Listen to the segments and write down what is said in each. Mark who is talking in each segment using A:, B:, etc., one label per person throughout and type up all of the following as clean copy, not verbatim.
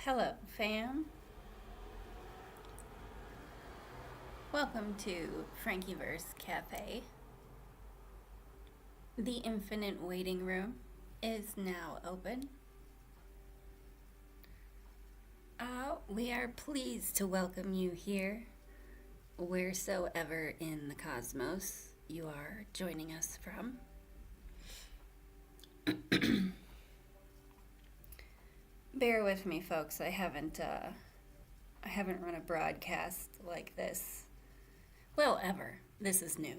A: Hello, fam. Welcome to Frankieverse Cafe. The infinite waiting room is now open. We are pleased to welcome you here, wheresoever in the cosmos you are joining us from. Bear with me, folks. I haven't run a broadcast like this. Well, ever. This is new.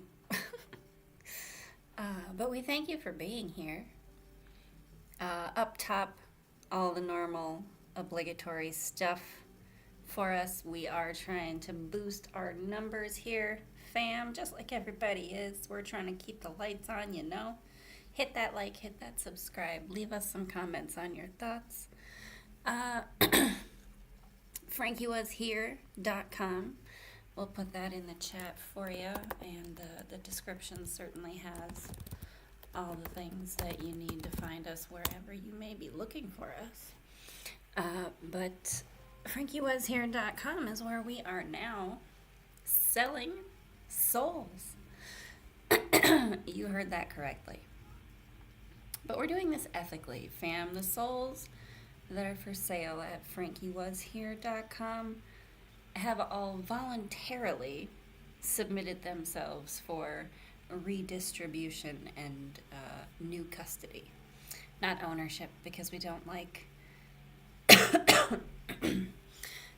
A: But we thank you for being here. Up top, all the normal obligatory stuff for us. We are trying to boost our numbers here, fam, just like everybody is. We're trying to keep the lights on, you know. Hit that like, hit that subscribe. Leave us some comments on your thoughts. FrankieWasHere.com. We'll put that in the chat for you, and the description certainly has all the things that you need to find us wherever you may be looking for us. But FrankieWasHere.com is where we are now selling souls. You heard that correctly. But we're doing this ethically, fam. The souls that are for sale at FrankieWasHere.com have all voluntarily submitted themselves for redistribution and new custody. Not ownership, because we don't like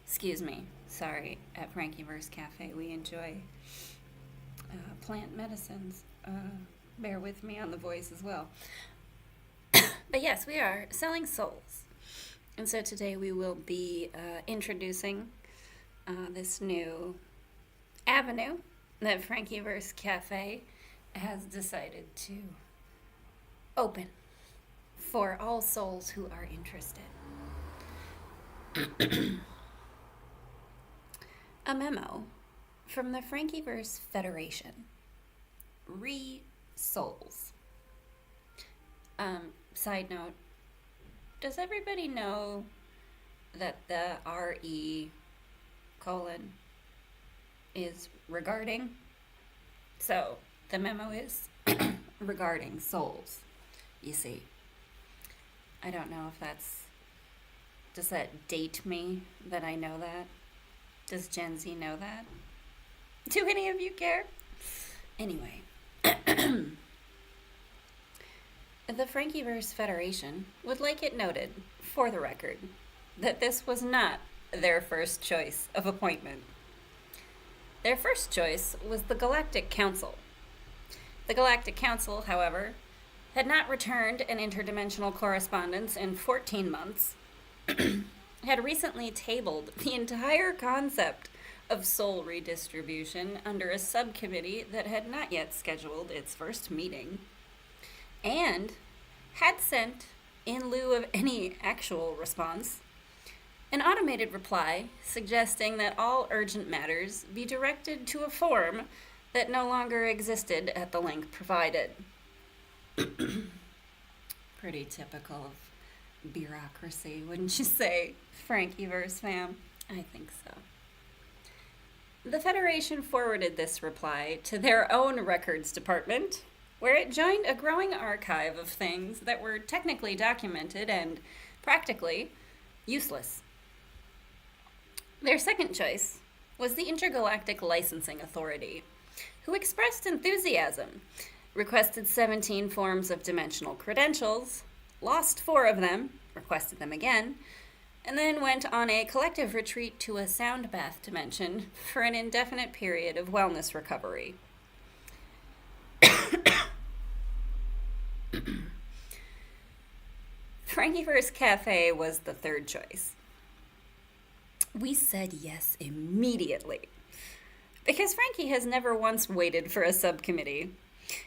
A: excuse me, sorry, at Frankieverse Cafe we enjoy plant medicines. Bear with me on the voice as well. But yes, we are selling souls. And so today we will be introducing this new avenue that Frankieverse Cafe has decided to open for all souls who are interested. A memo from the Frankieverse Federation. Souls. Side note, does everybody know that the RE colon is regarding? So the memo is regarding souls, you see. I don't know if does that date me that I know that? Does Gen Z know that? Do any of you care? Anyway. The Frankieverse Federation would like it noted, for the record, that this was not their first choice of appointment. Their first choice was the Galactic Council. The Galactic Council, however, had not returned an interdimensional correspondence in 14 months, had recently tabled the entire concept of soul redistribution under a subcommittee that had not yet scheduled its first meeting, and had sent, in lieu of any actual response, an automated reply suggesting that all urgent matters be directed to a form that no longer existed at the link provided. Pretty typical of bureaucracy, wouldn't you say, Frankieverse fam? I think so. The Federation forwarded this reply to their own records department, where it joined a growing archive of things that were technically documented and practically useless. Their second choice was the Intergalactic Licensing Authority, who expressed enthusiasm, requested 17 forms of dimensional credentials, lost 4 of them, requested them again, and then went on a collective retreat to a sound bath dimension for an indefinite period of wellness recovery. Frankieverse Cafe was the third choice. We said yes immediately, because Frankie has never once waited for a subcommittee,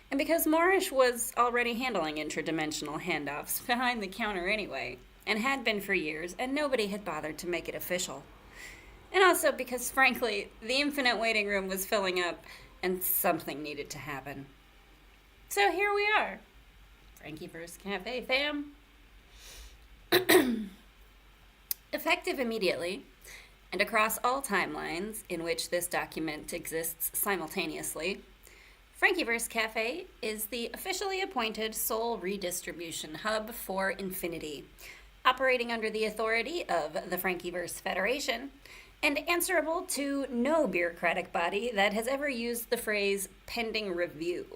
A: and because Morish was already handling interdimensional handoffs behind the counter anyway, and had been for years, and nobody had bothered to make it official. And also because, frankly, the infinite waiting room was filling up, and something needed to happen. So here we are, Frankieverse Cafe fam. Effective immediately, and across all timelines in which this document exists simultaneously, Frankieverse Cafe is the officially appointed sole redistribution hub for infinity, operating under the authority of the Frankieverse Federation, and answerable to no bureaucratic body that has ever used the phrase pending review.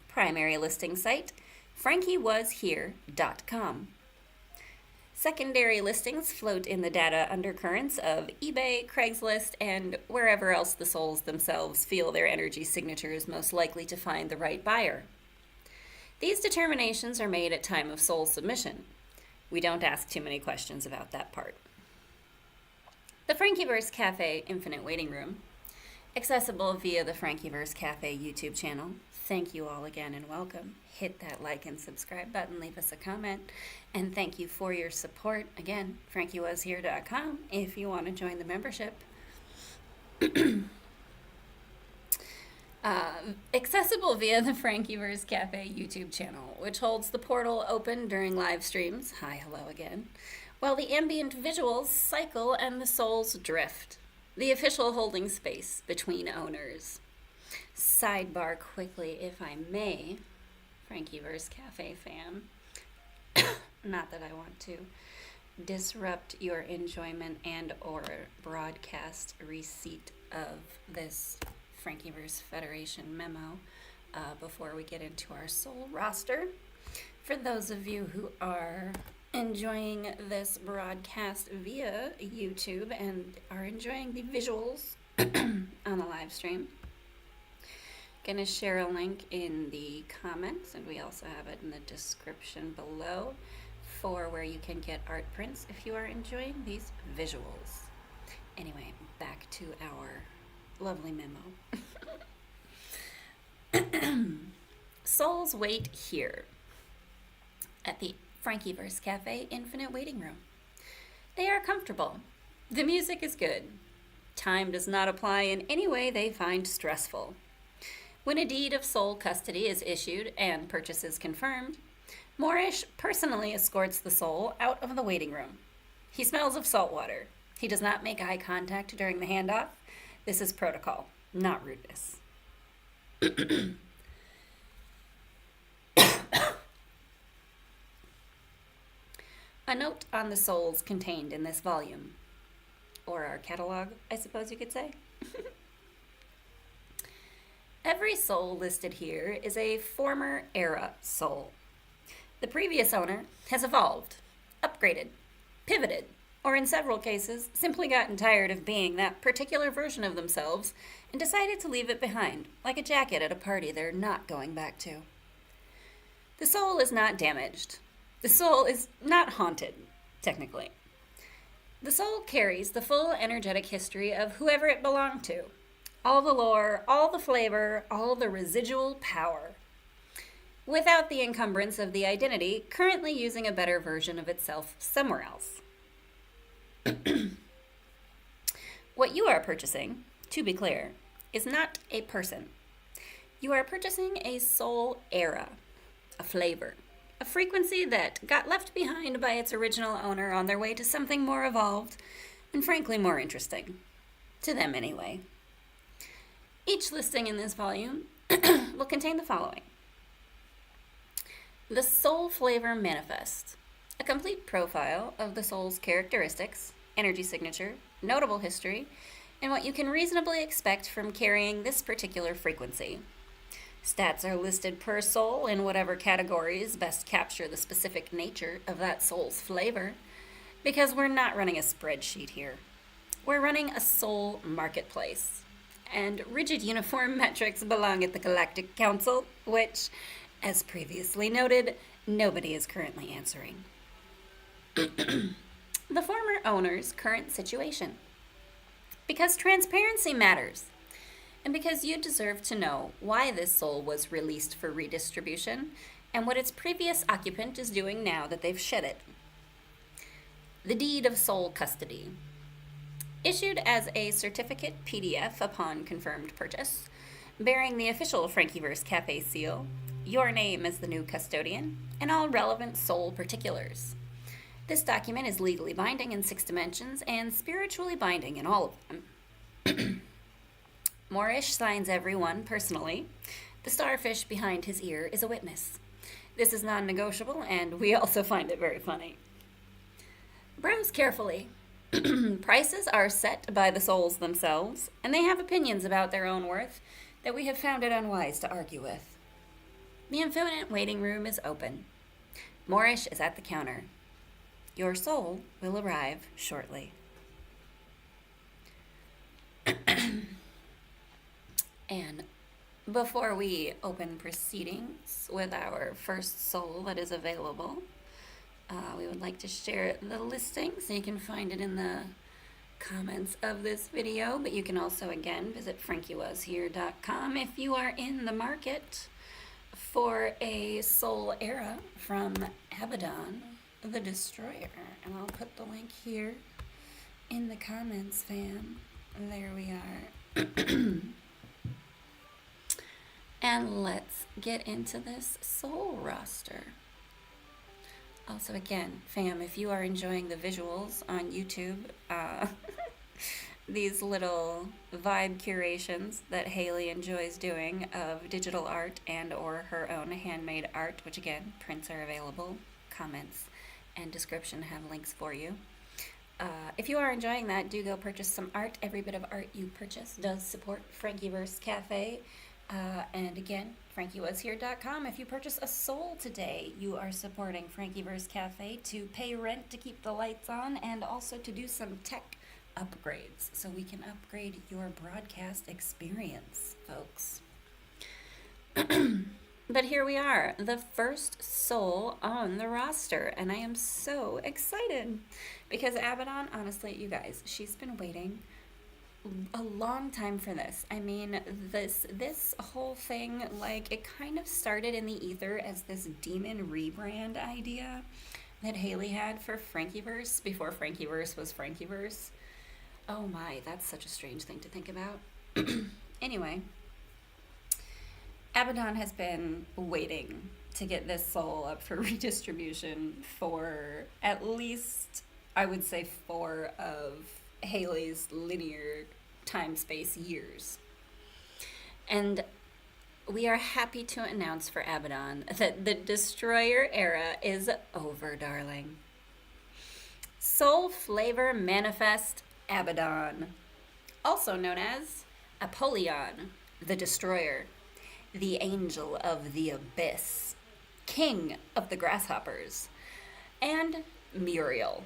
A: Primary listing site, frankiewashere.com. Secondary listings float in the data undercurrents of eBay, Craigslist, and wherever else the souls themselves feel their energy signature is most likely to find the right buyer. These determinations are made at time of soul submission. We don't ask too many questions about that part. The Frankieverse Cafe Infinite Waiting Room, accessible via the Frankieverse Cafe YouTube channel. Thank you all again and welcome. Hit that like and subscribe button, leave us a comment, and thank you for your support. Again, frankiewashere.com if you want to join the membership. Accessible via the Frankieverse Cafe YouTube channel, which holds the portal open during live streams. Hi, hello again. While the ambient visuals cycle and the souls drift. The official holding space between owners. Sidebar quickly, if I may, Frankieverse Cafe fam. Not that I want to disrupt your enjoyment and or broadcast receipt of this Frankieverse Federation memo before we get into our soul roster. For those of you who are enjoying this broadcast via YouTube and are enjoying the visuals on the live stream, gonna share a link in the comments, and we also have it in the description below for where you can get art prints if you are enjoying these visuals. Anyway, back to our lovely memo. Souls wait here at the Frankieverse Cafe Infinite Waiting Room. They are comfortable. The music is good. Time does not apply in any way they find stressful. When a deed of soul custody is issued and purchase is confirmed, Moorish personally escorts the soul out of the waiting room. He smells of salt water. He does not make eye contact during the handoff. This is protocol, not rudeness. A note on the souls contained in this volume, or our catalog, I suppose you could say. Every soul listed here is a former era soul. The previous owner has evolved, upgraded, pivoted, or in several cases, simply gotten tired of being that particular version of themselves and decided to leave it behind, like a jacket at a party they're not going back to. The soul is not damaged. The soul is not haunted, technically. The soul carries the full energetic history of whoever it belonged to. All the lore, all the flavor, all the residual power. Without the encumbrance of the identity currently using a better version of itself somewhere else. What you are purchasing, to be clear, is not a person. You are purchasing a soul era, a flavor. A frequency that got left behind by its original owner on their way to something more evolved and frankly more interesting. To them anyway. Each listing in this volume will contain the following. The Soul Flavor Manifest, a complete profile of the soul's characteristics, energy signature, notable history, and what you can reasonably expect from carrying this particular frequency. Stats are listed per soul in whatever categories best capture the specific nature of that soul's flavor, because we're not running a spreadsheet here. We're running a soul marketplace, and rigid uniform metrics belong at the Galactic Council, which, as previously noted, nobody is currently answering. The former owner's current situation. Because transparency matters. And because you deserve to know why this soul was released for redistribution and what its previous occupant is doing now that they've shed it. The Deed of Soul Custody. Issued as a certificate PDF upon confirmed purchase, bearing the official Frankieverse Cafe seal, your name as the new custodian, and all relevant soul particulars. This document is legally binding in 6 dimensions and spiritually binding in all of them. Moorish signs every one personally. The starfish behind his ear is a witness. This is non-negotiable, and we also find it very funny. Browse carefully. Prices are set by the souls themselves, and they have opinions about their own worth that we have found it unwise to argue with. The infinite waiting room is open. Moorish is at the counter. Your soul will arrive shortly. And before we open proceedings with our first soul that is available, we would like to share the listing, so you can find it in the comments of this video, but you can also, again, visit frankiewashere.com if you are in the market for a soul era from Abaddon, the Destroyer. And I'll put the link here in the comments, fam. There we are. And let's get into this soul roster. Also, again, fam, if you are enjoying the visuals on YouTube, these little vibe curations that Haley enjoys doing of digital art and or her own handmade art, which again, prints are available, comments and description have links for you. If you are enjoying that, do go purchase some art. Every bit of art you purchase does support Frankieverse Cafe. And again, frankiewashere.com. If you purchase a soul today, you are supporting Frankieverse Cafe to pay rent to keep the lights on and also to do some tech upgrades so we can upgrade your broadcast experience, folks. But here we are, the first soul on the roster, and I am so excited because Abaddon, honestly, you guys, she's been waiting a long time for this. I mean, this whole thing, like, it kind of started in the ether as this demon rebrand idea that Haley had for Frankieverse before Frankieverse was Frankieverse. Oh my, that's such a strange thing to think about. Anyway, Abaddon has been waiting to get this soul up for redistribution for at least, I would say, 4 of Haley's linear time-space years. And we are happy to announce for Abaddon that the Destroyer era is over, darling. Soul Flavor Manifest Abaddon, also known as Apollyon, the Destroyer, the Angel of the Abyss, King of the Grasshoppers, and Muriel,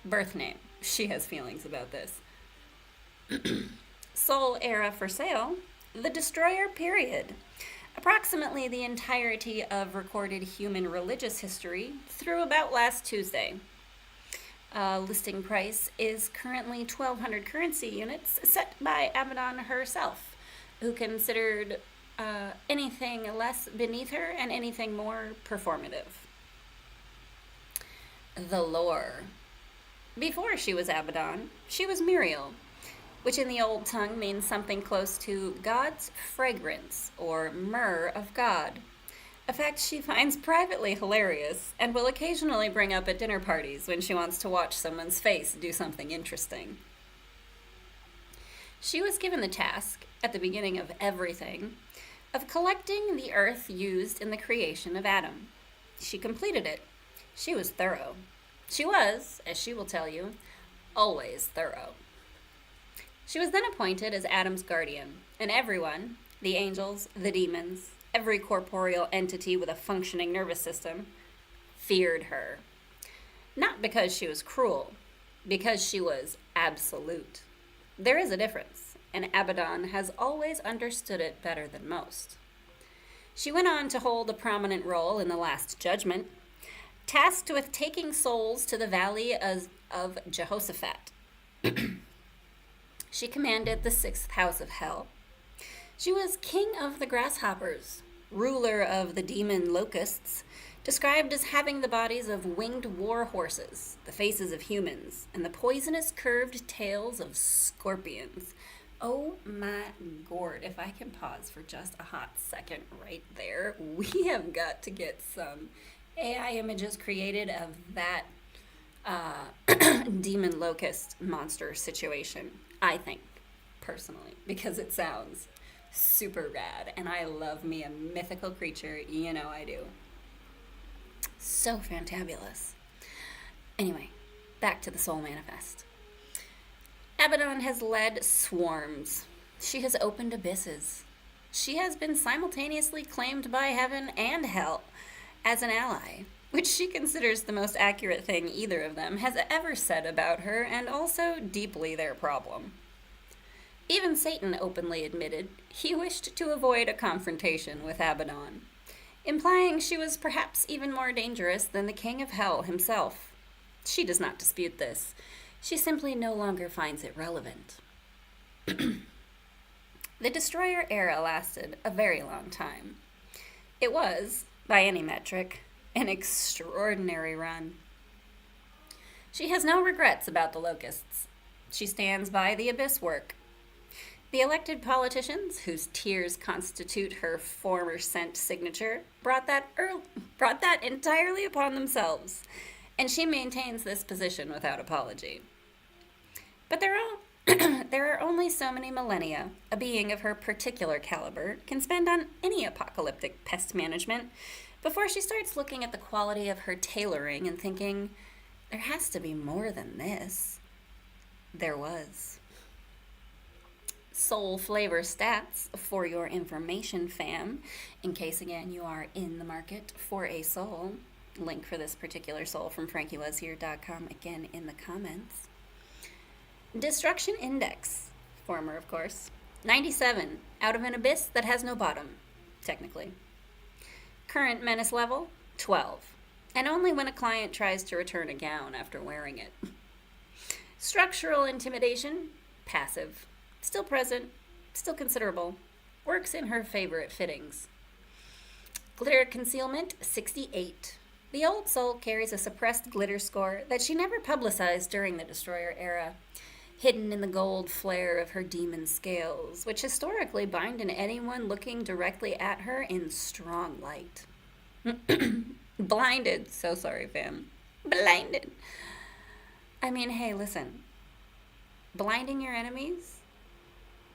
A: birth name. She has feelings about this. Soul era for sale, the Destroyer period. Approximately the entirety of recorded human religious history through about last Tuesday. Listing price is currently 1,200 currency units, set by Abaddon herself, who considered anything less beneath her and anything more performative. The lore. Before she was Abaddon, she was Muriel, which in the old tongue means something close to God's fragrance, or myrrh of God, a fact she finds privately hilarious and will occasionally bring up at dinner parties when she wants to watch someone's face do something interesting. She was given the task, at the beginning of everything, of collecting the earth used in the creation of Adam. She completed it. She was thorough. She was, as she will tell you, always thorough. She was then appointed as Adam's guardian, and everyone, the angels, the demons, every corporeal entity with a functioning nervous system, feared her. Not because she was cruel, because she was absolute. There is a difference, and Abaddon has always understood it better than most. She went on to hold a prominent role in the Last Judgment, tasked with taking souls to the Valley of Jehoshaphat. She commanded the 6th house of hell. She was king of the grasshoppers, ruler of the demon locusts, described as having the bodies of winged war horses, the faces of humans, and the poisonous curved tails of scorpions. Oh my gourd, if I can pause for just a hot second right there, we have got to get some AI images created of that demon locust monster situation, I think, personally, because it sounds super rad, and I love me a mythical creature, you know I do. So fantabulous. Anyway, back to the Soul Manifest. Abaddon has led swarms. She has opened abysses. She has been simultaneously claimed by heaven and hell as an ally, which she considers the most accurate thing either of them has ever said about her, and also deeply their problem. Even Satan openly admitted he wished to avoid a confrontation with Abaddon, implying she was perhaps even more dangerous than the King of Hell himself. She does not dispute this. She simply no longer finds it relevant. The Destroyer era lasted a very long time. It was, by any metric, an extraordinary run. She has no regrets about the Locusts. She stands by the Abyss work. The elected politicians, whose tears constitute her former sent signature, brought that entirely upon themselves, and she maintains this position without apology. But there are only so many millennia a being of her particular caliber can spend on any apocalyptic pest management before she starts looking at the quality of her tailoring and thinking, there has to be more than this. There was. Soul flavor stats for your information, fam, in case again you are in the market for a soul. Link for this particular soul from frankiewashere.com again in the comments. Destruction index, former of course, 97 out of an abyss that has no bottom, technically. Current menace level, 12, and only when a client tries to return a gown after wearing it. Structural intimidation, passive. Still present, still considerable, works in her favorite fittings. Glitter concealment, 68. The old soul carries a suppressed glitter score that she never publicized during the Destroyer era, hidden in the gold flare of her demon scales, which historically bind in anyone looking directly at her in strong light. Blinded. So sorry, fam. Blinded. I mean, hey, listen. Blinding your enemies?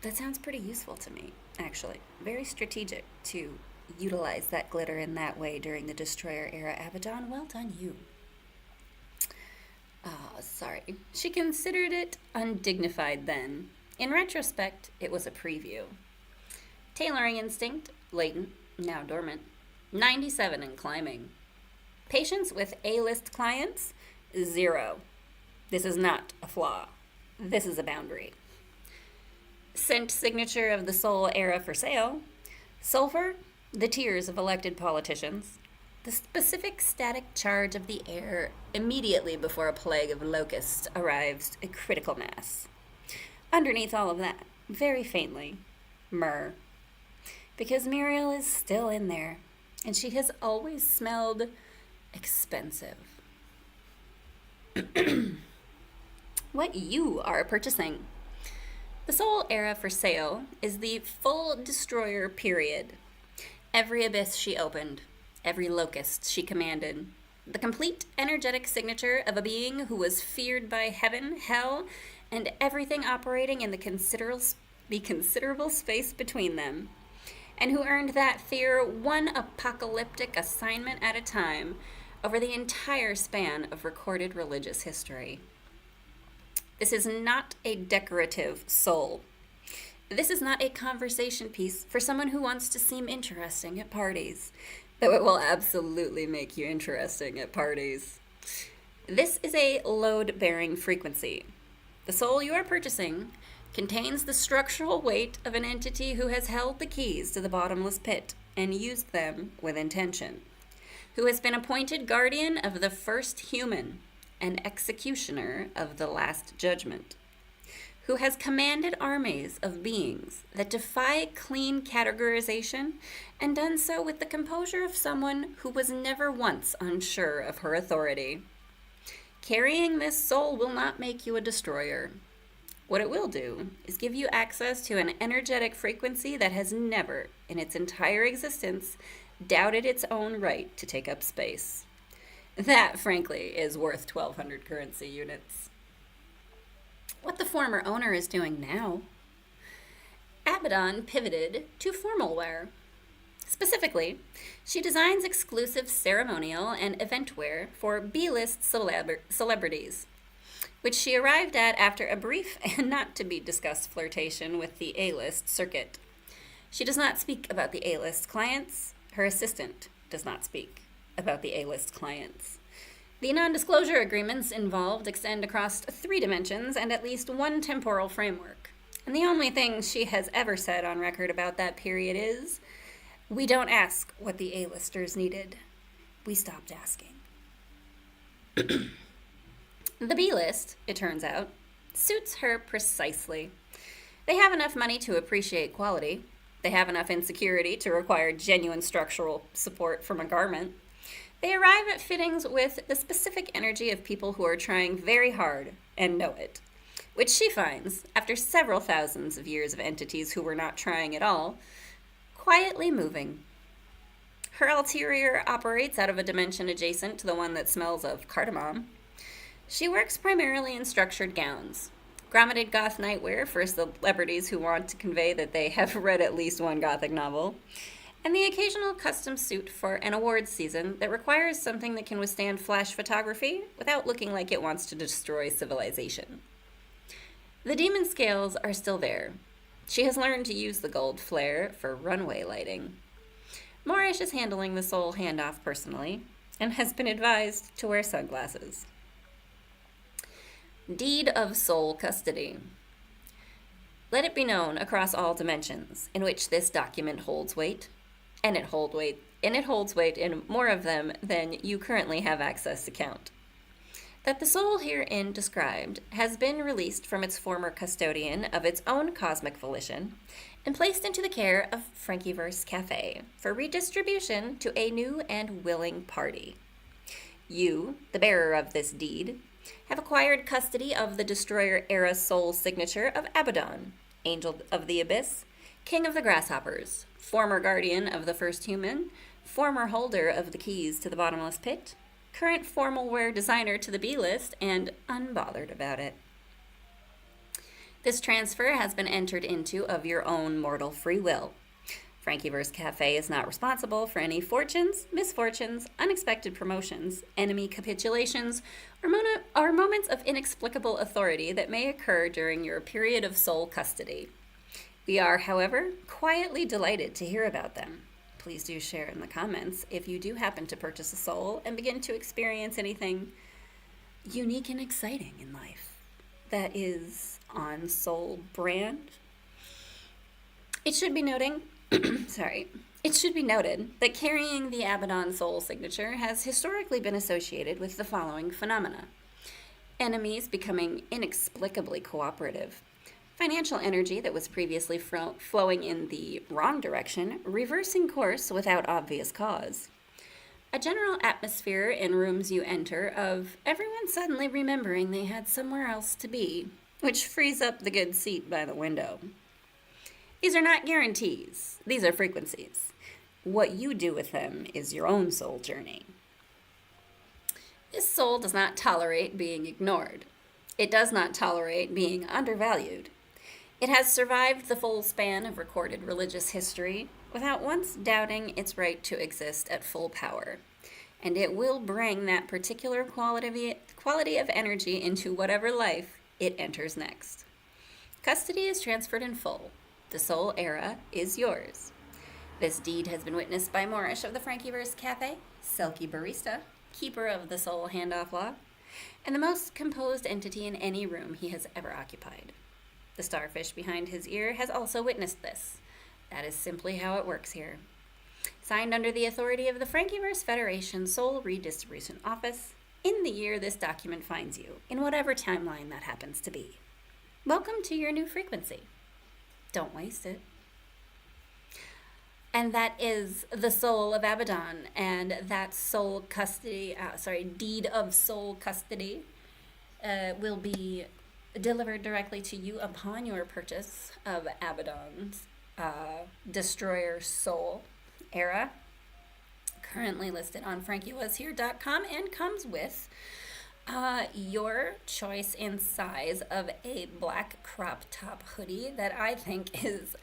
A: That sounds pretty useful to me, actually. Very strategic to utilize that glitter in that way during the Destroyer era. Abaddon, well done you. Sorry. She considered it undignified then. In retrospect, it was a preview. Tailoring instinct, latent, now dormant. 97 and climbing. Patience with A-list clients, 0. This is not a flaw. This is a boundary. Scent signature of the soul era for sale. Sulfur, the tears of elected politicians. The specific static charge of the air immediately before a plague of locusts arrives a critical mass. Underneath all of that, very faintly, myrrh. Because Muriel is still in there, and she has always smelled expensive. What you are purchasing. The Soul era for sale is the full Destroyer period. Every abyss she opened, every locust she commanded, the complete energetic signature of a being who was feared by heaven, hell, and everything operating in the considerable space between them, and who earned that fear one apocalyptic assignment at a time over the entire span of recorded religious history. This is not a decorative soul. This is not a conversation piece for someone who wants to seem interesting at parties, though it will absolutely make you interesting at parties. This is a load-bearing frequency. The soul you are purchasing contains the structural weight of an entity who has held the keys to the bottomless pit and used them with intention, who has been appointed guardian of the first human and executioner of the last judgment, who has commanded armies of beings that defy clean categorization and done so with the composure of someone who was never once unsure of her authority. Carrying this soul will not make you a destroyer. What it will do is give you access to an energetic frequency that has never, in its entire existence, doubted its own right to take up space. That, frankly, is worth 1,200 currency units. What the former owner is doing now, Abaddon pivoted to formal wear. Specifically, she designs exclusive ceremonial and event wear for B-list celebrities, which she arrived at after a brief and not to be discussed flirtation with the A-list circuit. She does not speak about the A-list clients. Her assistant does not speak about the A-list clients. The non-disclosure agreements involved extend across 3 dimensions and at least 1 temporal framework. And the only thing she has ever said on record about that period is, "We don't ask what the A-listers needed. We stopped asking." The B-list, it turns out, suits her precisely. They have enough money to appreciate quality. They have enough insecurity to require genuine structural support from a garment. They arrive at fittings with the specific energy of people who are trying very hard and know it, which she finds, after several thousands of years of entities who were not trying at all, quietly moving. Her ulterior operates out of a dimension adjacent to the one that smells of cardamom. She works primarily in structured gowns, grommeted goth nightwear for celebrities who want to convey that they have read at least one gothic novel, and the occasional custom suit for an awards season that requires something that can withstand flash photography without looking like it wants to destroy civilization. The demon scales are still there. She has learned to use the gold flare for runway lighting. Morish is handling the soul handoff personally and has been advised to wear sunglasses. Deed of Soul Custody. Let it be known across all dimensions in which this document holds weight, and it holds weight in more of them than you currently have access to count, that the soul herein described has been released from its former custodian of its own cosmic volition and placed into the care of Frankieverse Cafe for redistribution to a new and willing party. You, the bearer of this deed, have acquired custody of the Destroyer-era soul signature of Abaddon, Angel of the Abyss, King of the Grasshoppers, former guardian of the first human, former holder of the keys to the bottomless pit, current formal wear designer to the B-list, and unbothered about it. This transfer has been entered into of your own mortal free will. Frankieverse Cafe is not responsible for any fortunes, misfortunes, unexpected promotions, enemy capitulations, or moments of inexplicable authority that may occur during your period of soul custody. We are, however, quietly delighted to hear about them. Please do share in the comments if you do happen to purchase a soul and begin to experience anything unique and exciting in life that is on soul brand. It should be noted that carrying the Abaddon soul signature has historically been associated with the following phenomena: enemies becoming inexplicably cooperative, financial energy that was previously flowing in the wrong direction reversing course without obvious cause, a general atmosphere in rooms you enter of everyone suddenly remembering they had somewhere else to be, which frees up the good seat by the window. These are not guarantees. These are frequencies. What you do with them is your own soul journey. This soul does not tolerate being ignored. It does not tolerate being undervalued. It has survived the full span of recorded religious history without once doubting its right to exist at full power, and it will bring that particular quality of energy into whatever life it enters next. Custody is transferred in full. The soul era is yours. This deed has been witnessed by Morish of the Frankieverse Cafe, Selkie Barista, keeper of the soul handoff log, and the most composed entity in any room he has ever occupied. The starfish behind his ear has also witnessed this. That is simply how it works here. Signed under the authority of the Frankieverse Federation Soul Redistribution Office, in the year this document finds you, in whatever timeline that happens to be. Welcome to your new frequency. Don't waste it. And that is the soul of Abaddon, and that soul custody, deed of soul custody, will be delivered directly to you upon your purchase of Abaddon's Destroyer Soul era. currently listed on frankiewashere.com and comes with your choice and size of a black crop top hoodie that I think is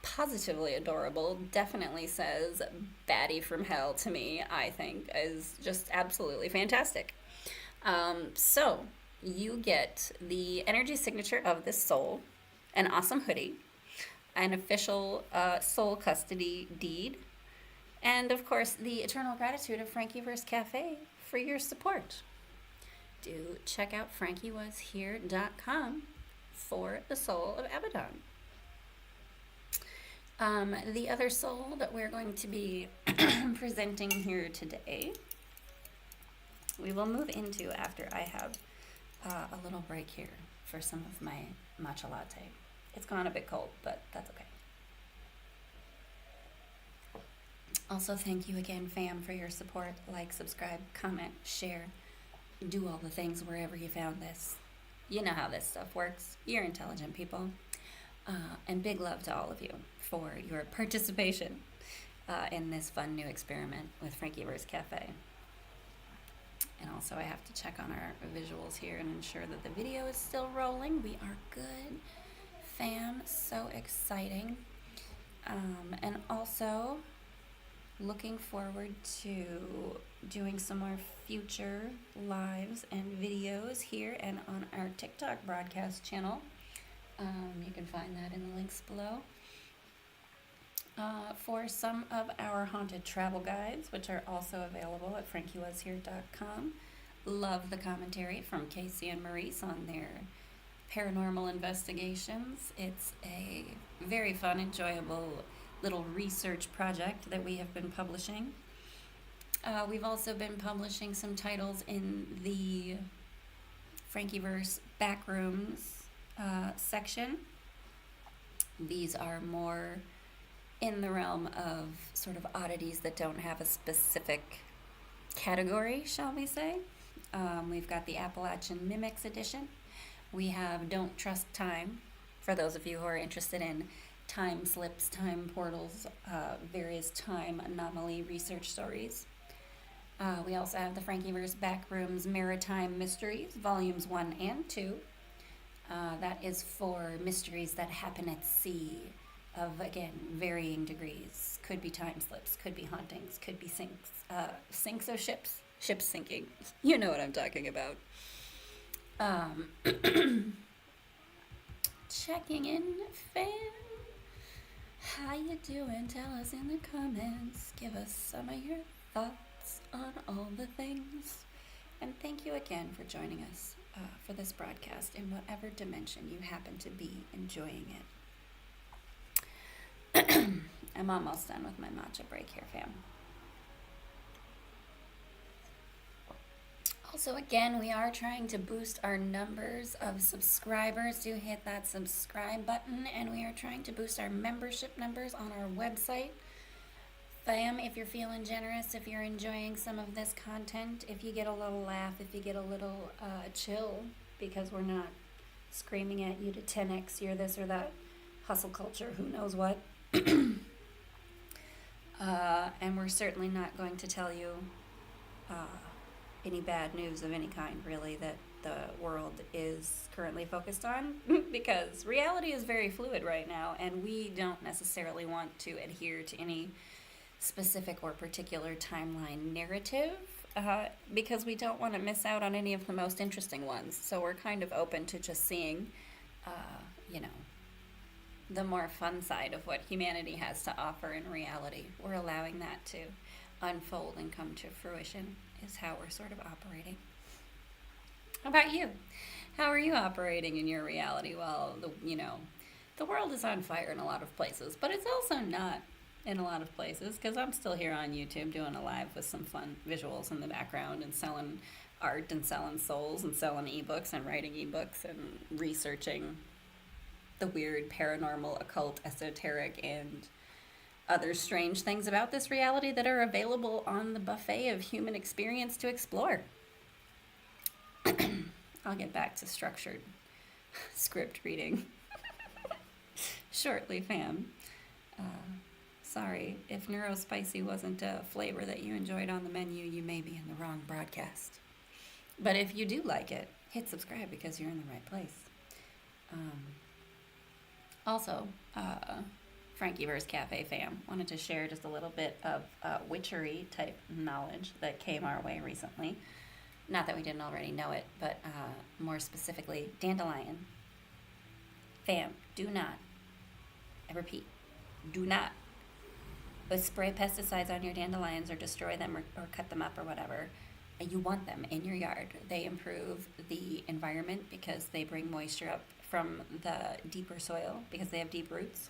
A: positively adorable. Definitely says baddie from hell to me, I think, is just absolutely fantastic. So you get the energy signature of this soul, an awesome hoodie, an official soul custody deed, and of course the eternal gratitude of Frankieverse Cafe for your support. Do check out frankiewashere.com for the soul of Abaddon. The other soul that we're going to be presenting here today, we will move into after I have a little break here for some of my matcha latte. It's gone a bit cold, but that's okay. Also, thank you again, fam, for your support. Like, subscribe, comment, share, do all the things wherever you found this. You know how this stuff works. You're intelligent people. And big love to all of you for your participation in this fun new experiment with Frankieverse Cafe. And also I have to check on our visuals here and ensure that the video is still rolling. We are good, fam. So exciting. And also looking forward to doing some more future lives and videos here and on our TikTok broadcast channel. You can find that in the links below. For some of our haunted travel guides, which are also available at frankiewashere.com. Love the commentary from Casey and Maurice on their paranormal investigations. It's a very fun, enjoyable little research project that we have been publishing. We've also been publishing some titles in the Frankieverse Backrooms section. These are more in the realm of sort of oddities that don't have a specific category, shall we say. We've got the Appalachian Mimics edition. We have Don't Trust Time, for those of you who are interested in time slips, time portals, various time anomaly research stories. We also have the Frankieverse Backrooms Maritime Mysteries, Volumes 1 and 2. That is for mysteries that happen at sea of, again, varying degrees. Could be time slips, could be hauntings, could be sinks. Sinks of ships sinking. You know what I'm talking about. Checking in, fam. How you doing? Tell us in the comments. Give us some of your thoughts on all the things. And thank you again for joining us for this broadcast in whatever dimension you happen to be enjoying it. I'm almost done with my matcha break here, fam. Also, again, we are trying to boost our numbers of subscribers. Do hit that subscribe button, and we are trying to boost our membership numbers on our website. Fam, if you're feeling generous, if you're enjoying some of this content, if you get a little laugh, if you get a little chill, because we're not screaming at you to 10x your this or that hustle culture, who knows what. And we're certainly not going to tell you any bad news of any kind, really, that the world is currently focused on, because reality is very fluid right now, and we don't necessarily want to adhere to any specific or particular timeline narrative, because we don't want to miss out on any of the most interesting ones. So we're kind of open to just seeing, the more fun side of what humanity has to offer in reality. We're allowing that to unfold and come to fruition, is how we're sort of operating. How about you? How are you operating in your reality? Well, the world is on fire in a lot of places, but it's also not in a lot of places, because I'm still here on YouTube doing a live with some fun visuals in the background and selling art and selling souls and selling ebooks and writing ebooks and researching the weird, paranormal, occult, esoteric, and other strange things about this reality that are available on the buffet of human experience to explore. I'll get back to structured script reading shortly, fam. Sorry, if neurospicy wasn't a flavor that you enjoyed on the menu, you may be in the wrong broadcast. But if you do like it, hit subscribe because you're in the right place. Also, Frankieverse Cafe fam, wanted to share just a little bit of witchery type knowledge that came our way recently. Not that we didn't already know it, but more specifically, dandelion. Fam, do not, I repeat, do not spray pesticides on your dandelions or destroy them or cut them up or whatever. You want them in your yard. They improve the environment because they bring moisture up from the deeper soil because they have deep roots.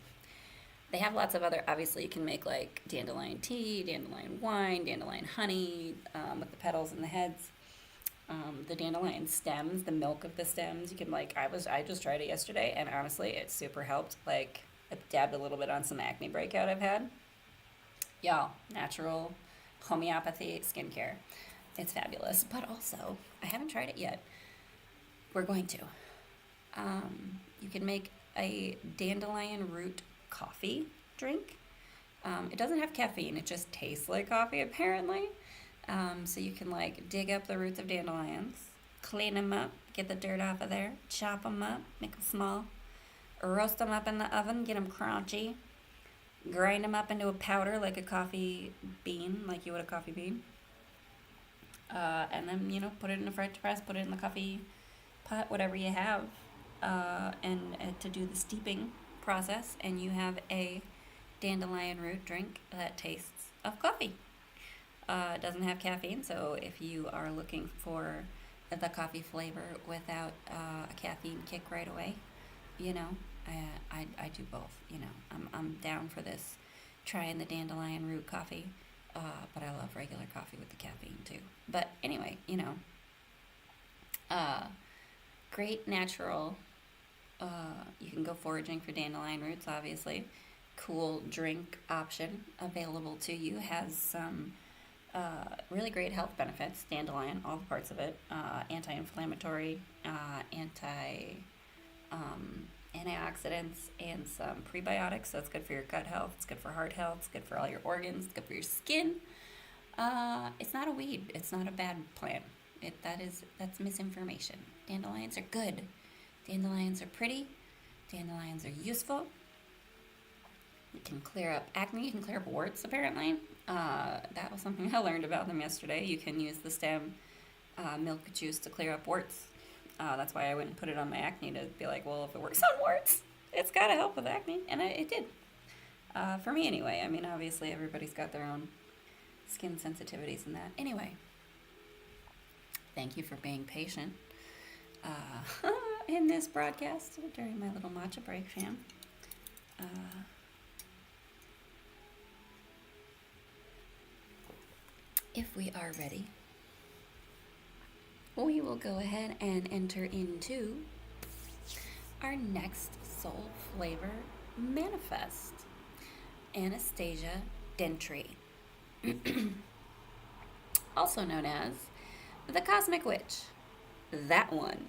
A: They have lots of other, obviously you can make like dandelion tea, dandelion wine, dandelion honey with the petals and the heads. The dandelion stems, the milk of the stems, you can like, I just tried it yesterday and honestly it super helped. Like I dabbed a little bit on some acne breakout I've had. Y'all, natural homeopathy skincare. It's fabulous, but also, I haven't tried it yet. We're going to. You can make a dandelion root coffee drink. It doesn't have caffeine, it just tastes like coffee apparently. So you can like dig up the roots of dandelions, clean them up, get the dirt off of there, chop them up, make them small, roast them up in the oven, get them crunchy, grind them up into a powder like a coffee bean, like you would a coffee bean. And then, put it in a French press, put it in the coffee pot, whatever you have, and to do the steeping process, and you have a dandelion root drink that tastes of coffee. It doesn't have caffeine, so if you are looking for the coffee flavor without a caffeine kick right away, I do both. I'm down for this, trying the dandelion root coffee. But I love regular coffee with the caffeine too. But anyway, great natural, you can go foraging for dandelion roots, obviously. Cool drink option available to you. Has some really great health benefits. Dandelion, all the parts of it, anti-inflammatory, antioxidants, and some prebiotics, so it's good for your gut health, it's good for heart health, it's good for all your organs, it's good for your skin. It's not a weed, it's not a bad plant. That's misinformation. Dandelions are good. Dandelions are pretty. Dandelions are useful. You can clear up acne, you can clear up warts apparently. That was something I learned about them yesterday. You can use the stem milk juice to clear up warts. That's why I wouldn't put it on my acne, to be like, well, if it works on warts, it's got to help with acne. And it did. For me anyway. I mean, obviously everybody's got their own skin sensitivities and that. Anyway, thank you for being patient in this broadcast during my little matcha break, fam. If we are ready, we will go ahead and enter into our next soul flavor manifest, Anastasia Dentry, also known as the Cosmic Witch. That one.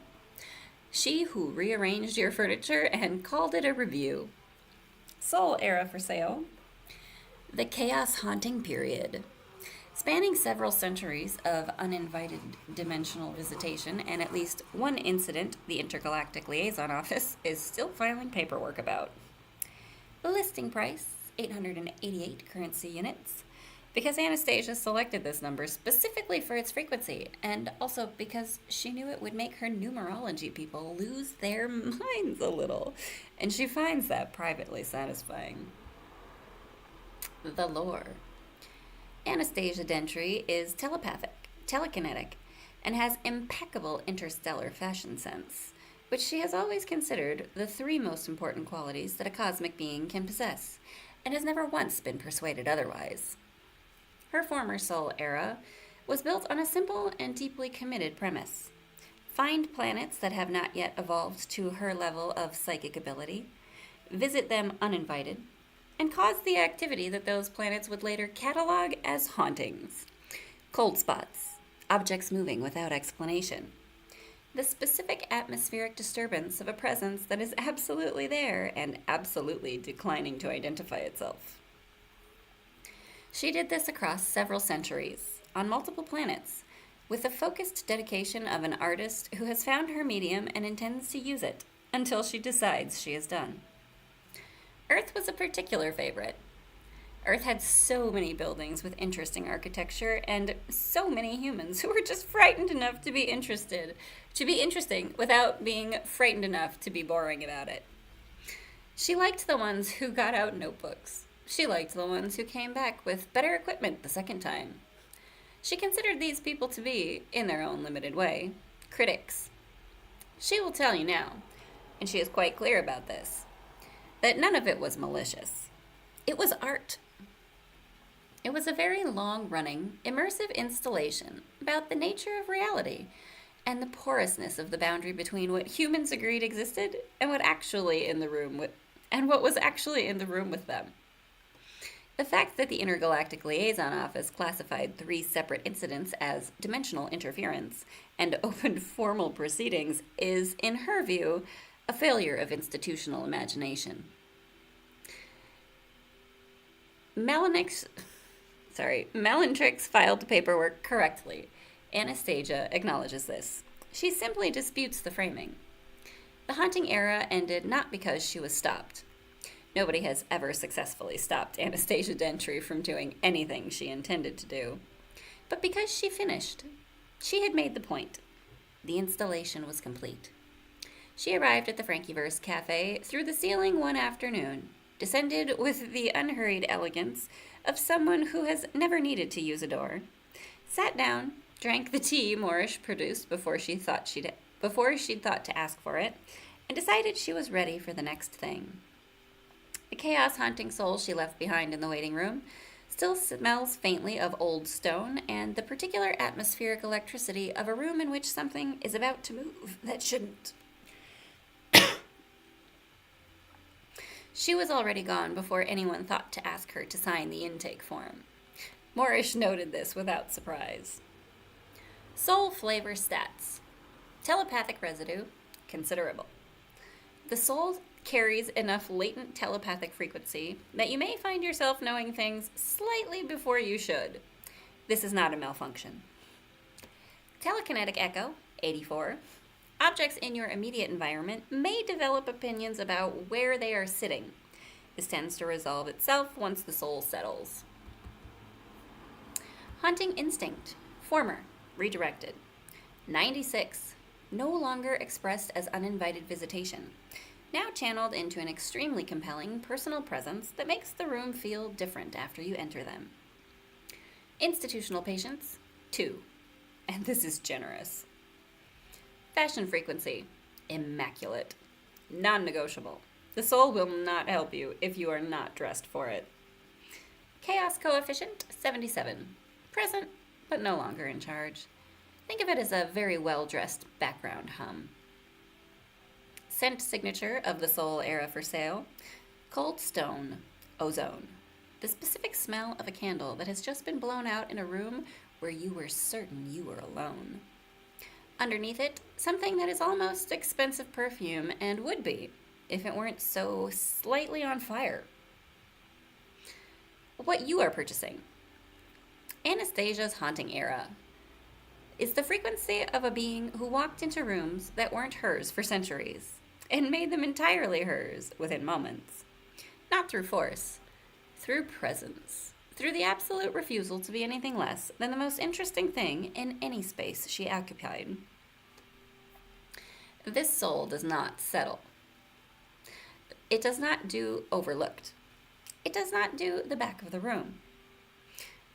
A: She who rearranged your furniture and called it a review. Soul era for sale. The Chaos Haunting Period. Spanning several centuries of uninvited dimensional visitation and at least one incident the Intergalactic Liaison Office is still filing paperwork about. The listing price, 888 currency units, because Anastasia selected this number specifically for its frequency, and also because she knew it would make her numerology people lose their minds a little, and she finds that privately satisfying. The lore. Anastasia Dentry is telepathic, telekinetic, and has impeccable interstellar fashion sense, which she has always considered the three most important qualities that a cosmic being can possess, and has never once been persuaded otherwise. Her former soul era was built on a simple and deeply committed premise. Find planets that have not yet evolved to her level of psychic ability, visit them uninvited, and cause the activity that those planets would later catalog as hauntings. Cold spots, objects moving without explanation. The specific atmospheric disturbance of a presence that is absolutely there and absolutely declining to identify itself. She did this across several centuries, on multiple planets, with the focused dedication of an artist who has found her medium and intends to use it until she decides she is done. Earth was a particular favorite. Earth had so many buildings with interesting architecture and so many humans who were just frightened enough to be interesting without being frightened enough to be boring about it. She liked the ones who got out notebooks. She liked the ones who came back with better equipment the second time. She considered these people to be, in their own limited way, critics. She will tell you now, and she is quite clear about this, that none of it was malicious. It was art. It was a very long-running, immersive installation about the nature of reality and the porousness of the boundary between what humans agreed existed and what was actually in the room with them. The fact that the Intergalactic Liaison Office classified 3 separate incidents as dimensional interference and opened formal proceedings is, in her view, a failure of institutional imagination. Melantrix filed paperwork correctly. Anastasia acknowledges this. She simply disputes the framing. The haunting era ended not because she was stopped. Nobody has ever successfully stopped Anastasia Dentry from doing anything she intended to do. But because she finished. She had made the point. The installation was complete. She arrived at the Frankieverse Cafe through the ceiling one afternoon, descended with the unhurried elegance of someone who has never needed to use a door, sat down, drank the tea Moorish produced before she'd thought to ask for it, and decided she was ready for the next thing. The chaos-haunting soul she left behind in the waiting room still smells faintly of old stone and the particular atmospheric electricity of a room in which something is about to move that shouldn't. She was already gone before anyone thought to ask her to sign the intake form. Moorish noted this without surprise. Soul flavor stats. Telepathic residue, considerable. The soul carries enough latent telepathic frequency that you may find yourself knowing things slightly before you should. This is not a malfunction. Telekinetic echo, 84. Objects in your immediate environment may develop opinions about where they are sitting. This tends to resolve itself once the soul settles. Haunting instinct, former, redirected. 96. No longer expressed as uninvited visitation. Now channeled into an extremely compelling personal presence that makes the room feel different after you enter them. Institutional patience, 2. And this is generous. Fashion frequency, immaculate. Non-negotiable. The soul will not help you if you are not dressed for it. Chaos coefficient, 77. Present, but no longer in charge. Think of it as a very well-dressed background hum. Scent signature of the soul era for sale, cold stone, ozone. The specific smell of a candle that has just been blown out in a room where you were certain you were alone. Underneath it, something that is almost expensive perfume and would be if it weren't so slightly on fire. What you are purchasing. Anastasia's haunting era is the frequency of a being who walked into rooms that weren't hers for centuries and made them entirely hers within moments. Not through force, through presence, through the absolute refusal to be anything less than the most interesting thing in any space she occupied. This soul does not settle. It does not do overlooked. It does not do the back of the room.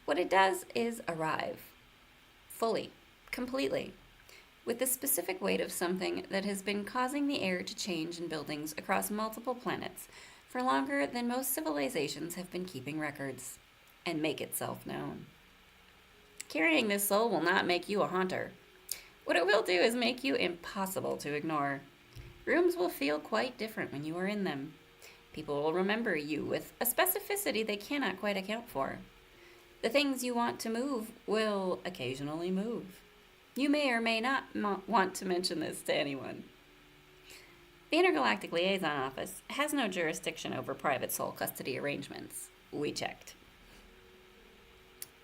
A: What it does is arrive, fully, completely, with the specific weight of something that has been causing the air to change in buildings across multiple planets for longer than most civilizations have been keeping records, and make itself known. Carrying this soul will not make you a haunter. What it will do is make you impossible to ignore. Rooms will feel quite different when you are in them. People will remember you with a specificity they cannot quite account for. The things you want to move will occasionally move. You may or may not want to mention this to anyone. The Intergalactic Liaison Office has no jurisdiction over private soul custody arrangements. We checked.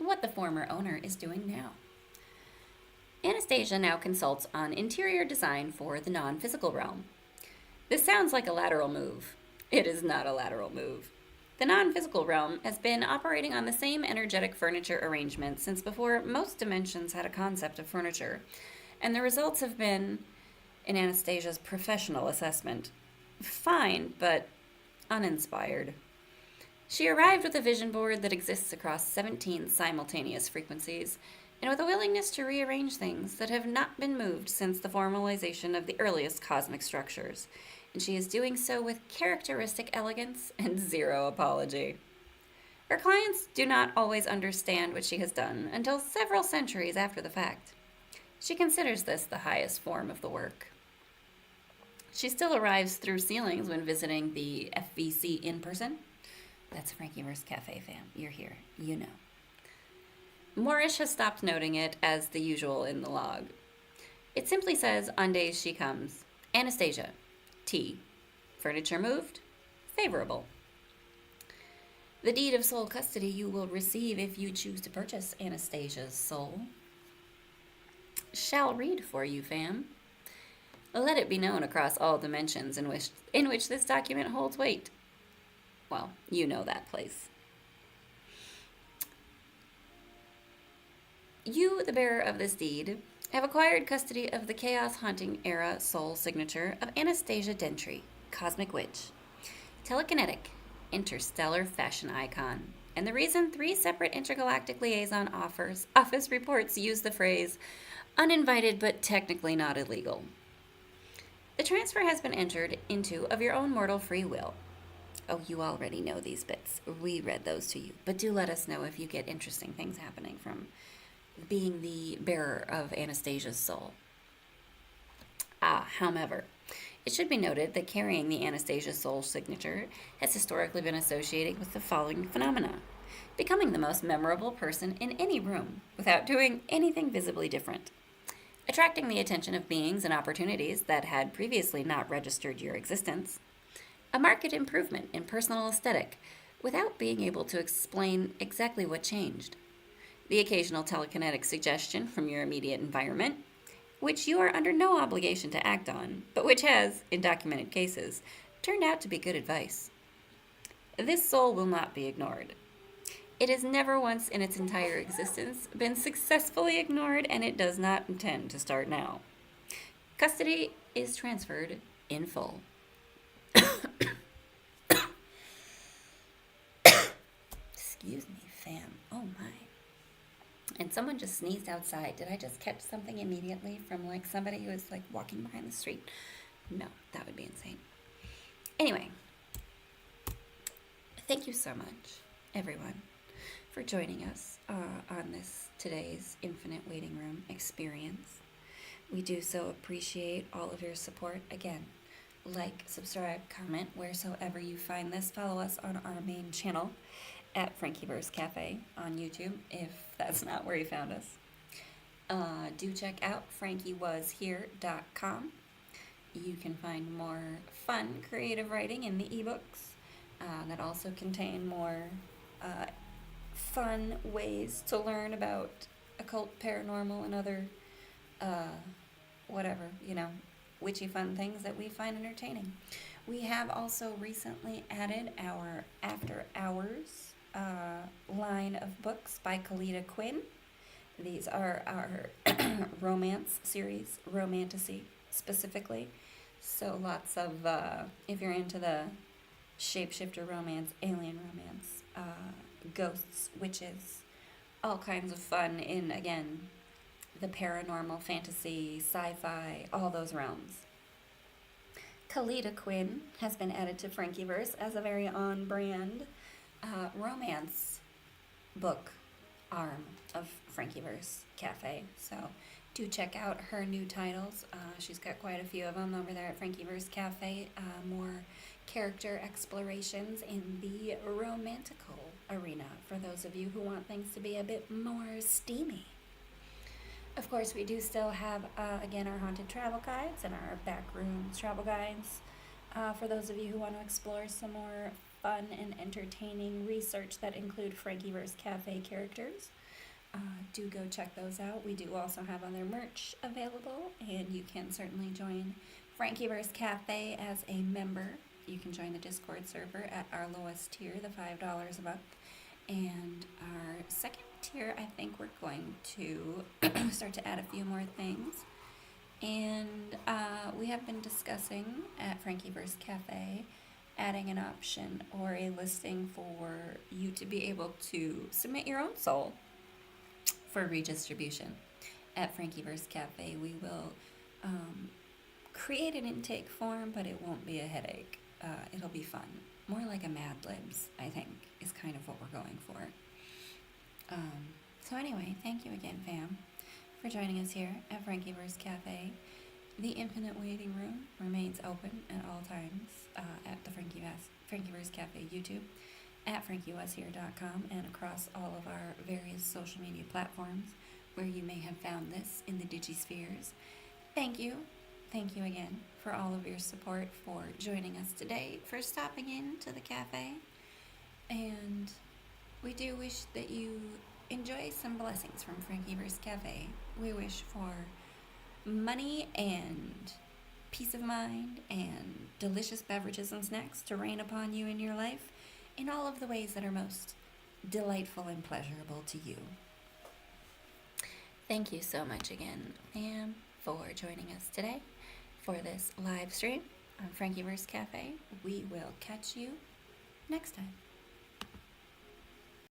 A: what the former owner is doing now. Anastasia now consults on interior design for the non-physical realm. This sounds like a lateral move. It is not a lateral move. The non-physical realm has been operating on the same energetic furniture arrangement since before most dimensions had a concept of furniture, and the results have been, in Anastasia's professional assessment, fine, but uninspired. She arrived with a vision board that exists across 17 simultaneous frequencies, and with a willingness to rearrange things that have not been moved since the formalization of the earliest cosmic structures, and she is doing so with characteristic elegance and zero apology. Her clients do not always understand what she has done until several centuries after the fact. She considers this the highest form of the work. She still arrives through ceilings when visiting the FVC in person. That's Frankieverse Cafe, fam. You're here. You know. Moorish has stopped noting it as the usual in the log. It simply says, on days she comes, Anastasia, T. Furniture moved? Favorable. The deed of soul custody you will receive if you choose to purchase Anastasia's soul. Shall read for you, fam. Let it be known across all dimensions in which this document holds weight. Well, you know that place. You, the bearer of this deed, have acquired custody of the Chaos Haunting Era soul signature of Anastasia Dentry, Cosmic Witch, telekinetic, interstellar fashion icon. And the reason 3 separate intergalactic liaison office reports use the phrase uninvited but technically not illegal. The transfer has been entered into of your own mortal free will. Oh, you already know these bits. We read those to you. But do let us know if you get interesting things happening from being the bearer of Anastasia's soul. However, it should be noted that carrying the Anastasia soul signature has historically been associated with the following phenomena: becoming the most memorable person in any room without doing anything visibly different, attracting the attention of beings and opportunities that had previously not registered your existence, a marked improvement in personal aesthetic without being able to explain exactly what changed, the occasional telekinetic suggestion from your immediate environment, which you are under no obligation to act on, but which has, in documented cases, turned out to be good advice. This soul will not be ignored. It has never once in its entire existence been successfully ignored, and it does not intend to start now. Custody is transferred in full. Excuse me, fam. Oh my. And someone just sneezed outside. Did I just catch something immediately from like somebody who was like walking behind the street? No, that would be insane. Anyway, thank you so much, everyone, for joining us on this today's Infinite Waiting Room experience. We do so appreciate all of your support. Again, like, subscribe, comment wheresoever you find this. Follow us on our main channel at Frankieverse Cafe on YouTube, if that's not where you found us. Do check out frankiewashere.com. You can find more fun, creative writing in the ebooks that also contain more fun ways to learn about occult, paranormal, and other witchy fun things that we find entertaining. We have also recently added our After Hours line of books by Kalita Quinn. These are our romance series, romantasy specifically. So lots of, if you're into the shapeshifter romance, alien romance, ghosts, witches, all kinds of fun in, again, the paranormal, fantasy, sci-fi, all those realms. Kalita Quinn has been added to Frankieverse as a very on-brand romance book arm of Frankieverse Cafe. So do check out her new titles. She's got quite a few of them over there at Frankieverse Cafe. More character explorations in the romantical arena for those of you who want things to be a bit more steamy. Of course, we do still have, again, our haunted travel guides and our backrooms travel guides for those of you who want to explore some more fun and entertaining research that include Frankieverse Cafe characters. Do go check those out. We do also have other merch available, and you can certainly join Frankieverse Cafe as a member. You can join the Discord server at our lowest tier, the $5 a month. And our second tier, I think we're going to start to add a few more things. And we have been discussing at Frankieverse Cafe adding an option or a listing for you to be able to submit your own soul for redistribution. At Frankieverse Cafe, we will create an intake form, but it won't be a headache. It'll be fun. More like a Mad Libs, I think, is kind of what we're going for. So anyway, thank you again, fam, for joining us here at Frankieverse Cafe. The Infinite Waiting Room remains open at all times at the Frankieverse Cafe YouTube, at frankiewashere.com, and across all of our various social media platforms where you may have found this in the digispheres. Thank you. Thank you again for all of your support, for joining us today, for stopping in to the cafe. And we do wish that you enjoy some blessings from Frankieverse Cafe. We wish for money and peace of mind and delicious beverages and snacks to rain upon you in your life in all of the ways that are most delightful and pleasurable to you. Thank you so much again, ma'am, for joining us today for this live stream on Frankieverse Cafe. We will catch you next time.